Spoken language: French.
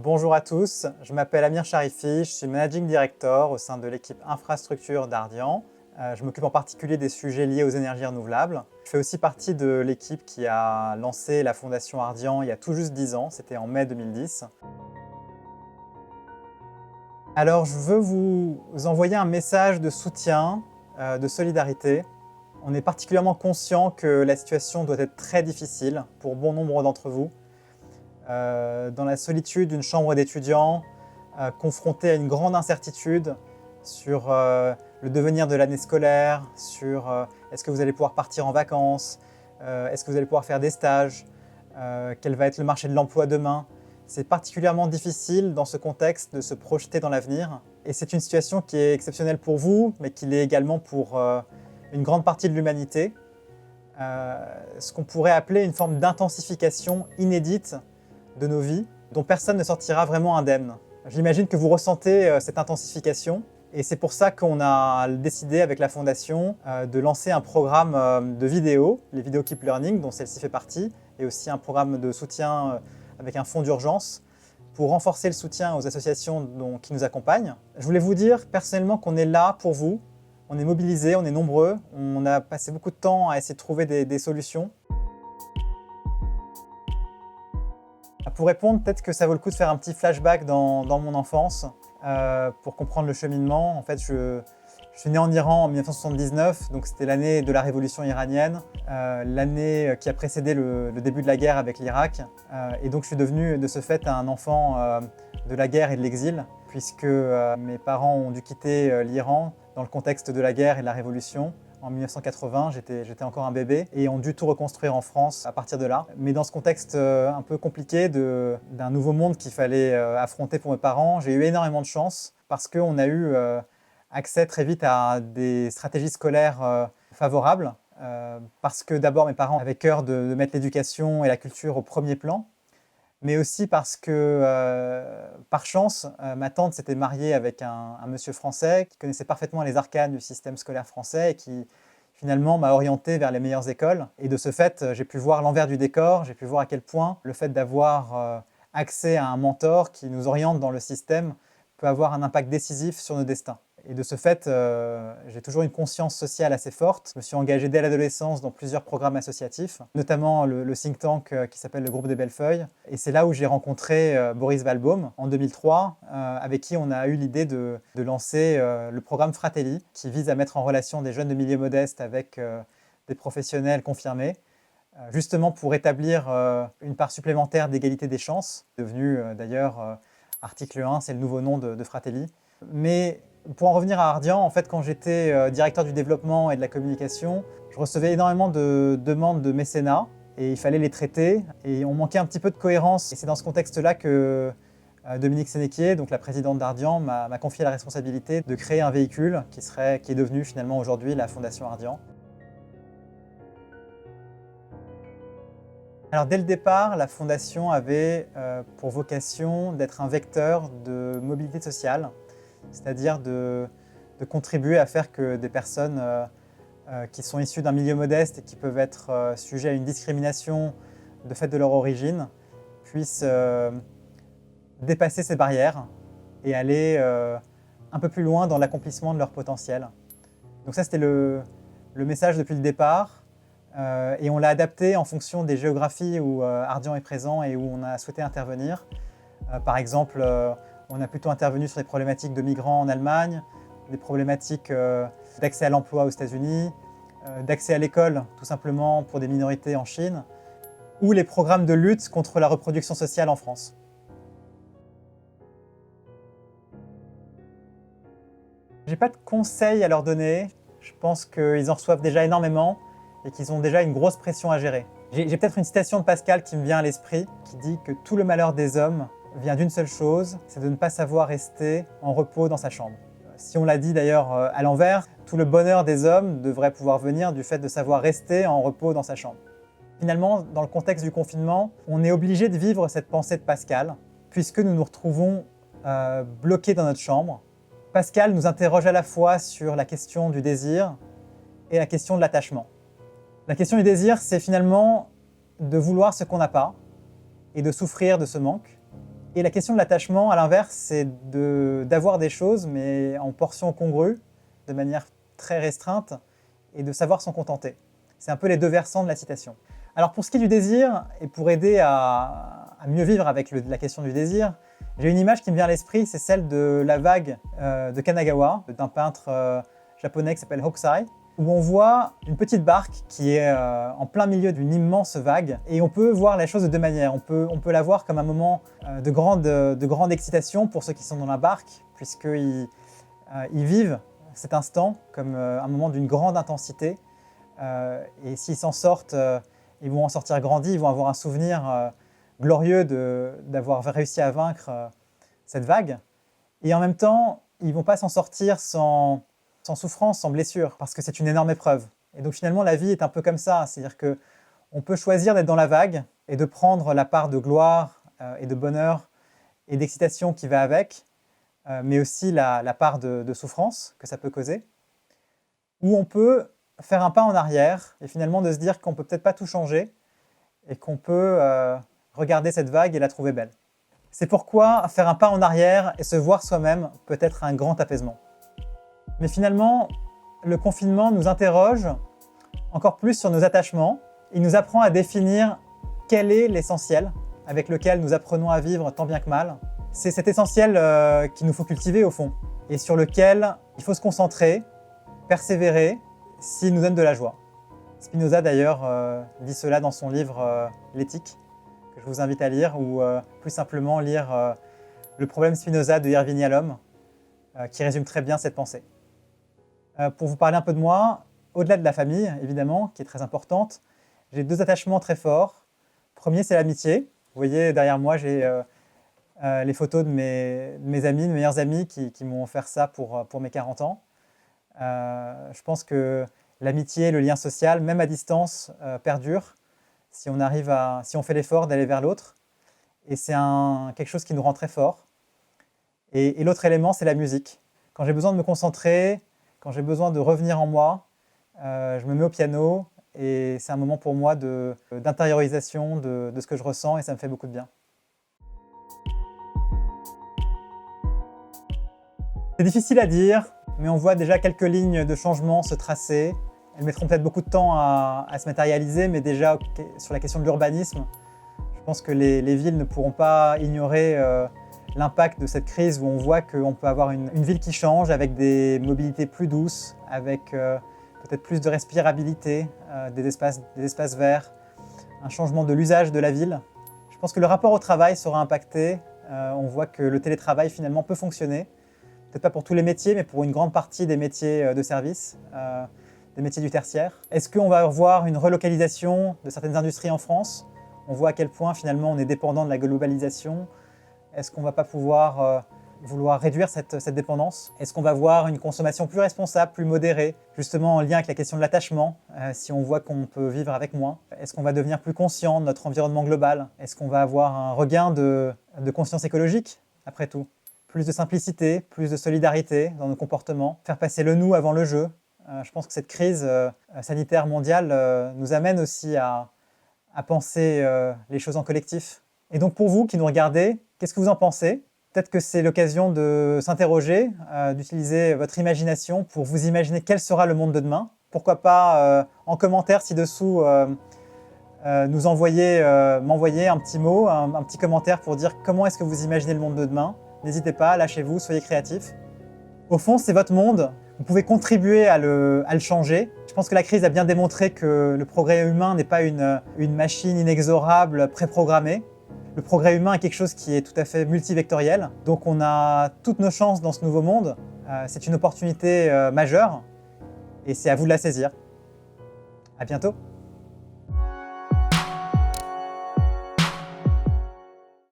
Bonjour à tous, je m'appelle Amir Charifi, je suis Managing Director au sein de l'équipe infrastructure d'Ardian. Je m'occupe en particulier des sujets liés aux énergies renouvelables. Je fais aussi partie de l'équipe qui a lancé la fondation Ardian il y a tout juste 10 ans, c'était en mai 2010. Alors je veux vous envoyer un message de soutien, de solidarité. On est particulièrement conscient que la situation doit être très difficile pour bon nombre d'entre vous. Dans la solitude d'une chambre d'étudiants, confronté à une grande incertitude sur le devenir de l'année scolaire, sur est-ce que vous allez pouvoir partir en vacances, est-ce que vous allez pouvoir faire des stages, quel va être le marché de l'emploi demain. C'est particulièrement difficile dans ce contexte de se projeter dans l'avenir. Et c'est une situation qui est exceptionnelle pour vous, mais qui l'est également pour une grande partie de l'humanité. Ce qu'on pourrait appeler une forme d'intensification inédite de nos vies, dont personne ne sortira vraiment indemne. J'imagine que vous ressentez cette intensification, et c'est pour ça qu'on a décidé avec la Fondation de lancer un programme de vidéos, les vidéos Keep Learning, dont celle-ci fait partie, et aussi un programme de soutien avec un fonds d'urgence pour renforcer le soutien aux associations qui nous accompagnent. Je voulais vous dire personnellement qu'on est là pour vous, on est mobilisés, on est nombreux, on a passé beaucoup de temps à essayer de trouver des solutions. Pour répondre, peut-être que ça vaut le coup de faire un petit flashback dans mon enfance pour comprendre le cheminement. En fait, je suis né en Iran en 1979, donc c'était l'année de la révolution iranienne, l'année qui a précédé le début de la guerre avec l'Irak. Et donc je suis devenu de ce fait un enfant de la guerre et de l'exil, puisque mes parents ont dû quitter l'Iran dans le contexte de la guerre et de la révolution. En 1980, j'étais encore un bébé et ont dû tout reconstruire en France à partir de là. Mais dans ce contexte un peu compliqué d'un nouveau monde qu'il fallait affronter pour mes parents, j'ai eu énormément de chance parce qu'on a eu accès très vite à des stratégies scolaires favorables. Parce que d'abord mes parents avaient cœur de mettre l'éducation et la culture au premier plan, mais aussi parce que, par chance, ma tante s'était mariée avec un monsieur français qui connaissait parfaitement les arcanes du système scolaire français et qui, finalement, m'a orienté vers les meilleures écoles. Et de ce fait, j'ai pu voir l'envers du décor, j'ai pu voir à quel point le fait d'avoir accès à un mentor qui nous oriente dans le système peut avoir un impact décisif sur nos destins. Et de ce fait, j'ai toujours une conscience sociale assez forte. Je me suis engagé dès l'adolescence dans plusieurs programmes associatifs, notamment le think tank qui s'appelle le Groupe des Bellefeuilles. Et c'est là où j'ai rencontré Boris Valbaum en 2003, avec qui on a eu l'idée de lancer le programme Fratelli, qui vise à mettre en relation des jeunes de milieux modestes avec des professionnels confirmés, justement pour établir une part supplémentaire d'égalité des chances, devenu d'ailleurs article 1, c'est le nouveau nom de Fratelli. Mais pour en revenir à Ardian, en fait, quand j'étais directeur du développement et de la communication, je recevais énormément de demandes de mécénat et il fallait les traiter et on manquait un petit peu de cohérence. Et c'est dans ce contexte-là que Dominique Sénéquier, donc la présidente d'Ardian, m'a confié la responsabilité de créer un véhicule qui est devenu finalement aujourd'hui la Fondation Ardian. Alors dès le départ, la Fondation avait pour vocation d'être un vecteur de mobilité sociale, c'est-à-dire de contribuer à faire que des personnes qui sont issues d'un milieu modeste et qui peuvent être sujets à une discrimination de fait de leur origine puissent dépasser ces barrières et aller un peu plus loin dans l'accomplissement de leur potentiel. Donc ça, c'était le message depuis le départ. Et on l'a adapté en fonction des géographies où Ardian est présent et où on a souhaité intervenir. Par exemple, on a plutôt intervenu sur des problématiques de migrants en Allemagne, des problématiques d'accès à l'emploi aux États-Unis, d'accès à l'école tout simplement pour des minorités en Chine, ou les programmes de lutte contre la reproduction sociale en France. Je n'ai pas de conseils à leur donner, je pense qu'ils en reçoivent déjà énormément et qu'ils ont déjà une grosse pression à gérer. J'ai peut-être une citation de Pascal qui me vient à l'esprit, qui dit que tout le malheur des hommes vient d'une seule chose, c'est de ne pas savoir rester en repos dans sa chambre. Si on l'a dit d'ailleurs à l'envers, tout le bonheur des hommes devrait pouvoir venir du fait de savoir rester en repos dans sa chambre. Finalement, dans le contexte du confinement, on est obligé de vivre cette pensée de Pascal, puisque nous nous retrouvons bloqués dans notre chambre. Pascal nous interroge à la fois sur la question du désir et la question de l'attachement. La question du désir, c'est finalement de vouloir ce qu'on n'a pas et de souffrir de ce manque. Et la question de l'attachement, à l'inverse, c'est d'avoir des choses, mais en portions congrues, de manière très restreinte, et de savoir s'en contenter. C'est un peu les deux versants de la citation. Alors pour ce qui est du désir, et pour aider à mieux vivre avec la question du désir, j'ai une image qui me vient à l'esprit, c'est celle de la vague de Kanagawa, d'un peintre japonais qui s'appelle Hokusai, où on voit une petite barque qui est en plein milieu d'une immense vague, et on peut voir la chose de deux manières. On peut la voir comme un moment de grande excitation pour ceux qui sont dans la barque, puisqu'ils vivent cet instant comme un moment d'une grande intensité, et s'ils s'en sortent, ils vont en sortir grandis, ils vont avoir un souvenir glorieux d'avoir réussi à vaincre cette vague. Et en même temps, ils ne vont pas s'en sortir sans souffrance, sans blessure, parce que c'est une énorme épreuve. Et donc finalement, la vie est un peu comme ça, c'est-à-dire qu'on peut choisir d'être dans la vague et de prendre la part de gloire et de bonheur et d'excitation qui va avec, mais aussi la part de souffrance que ça peut causer, ou on peut faire un pas en arrière et finalement de se dire qu'on ne peut peut-être pas tout changer et qu'on peut regarder cette vague et la trouver belle. C'est pourquoi faire un pas en arrière et se voir soi-même peut être un grand apaisement. Mais finalement, le confinement nous interroge encore plus sur nos attachements. Il nous apprend à définir quel est l'essentiel avec lequel nous apprenons à vivre tant bien que mal. C'est cet essentiel qu'il nous faut cultiver au fond et sur lequel il faut se concentrer, persévérer s'il nous donne de la joie. Spinoza d'ailleurs dit cela dans son livre L'éthique, que je vous invite à lire, ou plus simplement lire Le problème Spinoza de Irving Yalom, qui résume très bien cette pensée. Pour vous parler un peu de moi, au-delà de la famille, évidemment, qui est très importante, j'ai deux attachements très forts. Le premier, c'est l'amitié. Vous voyez, derrière moi, j'ai les photos de mes amis, de mes meilleurs amis qui m'ont offert ça pour mes 40 ans. Je pense que l'amitié, le lien social, même à distance, perdure si on fait l'effort d'aller vers l'autre. Et c'est quelque chose qui nous rend très forts. Et l'autre élément, c'est la musique. Quand j'ai besoin de me concentrer, quand j'ai besoin de revenir en moi, je me mets au piano et c'est un moment pour moi d'intériorisation de ce que je ressens et ça me fait beaucoup de bien. C'est difficile à dire, mais on voit déjà quelques lignes de changement se tracer. Elles mettront peut-être beaucoup de temps à se matérialiser, mais déjà sur la question de l'urbanisme, je pense que les villes ne pourront pas ignorer l'impact de cette crise où on voit qu'on peut avoir une ville qui change avec des mobilités plus douces, avec peut-être plus de respirabilité, des espaces verts, un changement de l'usage de la ville. Je pense que le rapport au travail sera impacté. On voit que le télétravail finalement peut fonctionner. Peut-être pas pour tous les métiers, mais pour une grande partie des métiers de service, des métiers du tertiaire. Est-ce qu'on va revoir une relocalisation de certaines industries en France ? On voit à quel point finalement on est dépendant de la globalisation. Est-ce qu'on ne va pas pouvoir vouloir réduire cette dépendance ? Est-ce qu'on va voir une consommation plus responsable, plus modérée, justement en lien avec la question de l'attachement, si on voit qu'on peut vivre avec moins ? Est-ce qu'on va devenir plus conscient de notre environnement global ? Est-ce qu'on va avoir un regain de conscience écologique, après tout ? Plus de simplicité, plus de solidarité dans nos comportements, faire passer le nous avant le je. Je pense que cette crise sanitaire mondiale nous amène aussi à penser les choses en collectif. Et donc pour vous qui nous regardez, qu'est-ce que vous en pensez ? Peut-être que c'est l'occasion de s'interroger, d'utiliser votre imagination pour vous imaginer quel sera le monde de demain. Pourquoi pas en commentaire ci-dessous m'envoyer un petit mot, un petit commentaire pour dire comment est-ce que vous imaginez le monde de demain. N'hésitez pas, lâchez-vous, soyez créatifs. Au fond, c'est votre monde. Vous pouvez contribuer à le changer. Je pense que la crise a bien démontré que le progrès humain n'est pas une machine inexorable, préprogrammée. Le progrès humain est quelque chose qui est tout à fait multivectoriel. Donc on a toutes nos chances dans ce nouveau monde. C'est une opportunité majeure et c'est à vous de la saisir. À bientôt.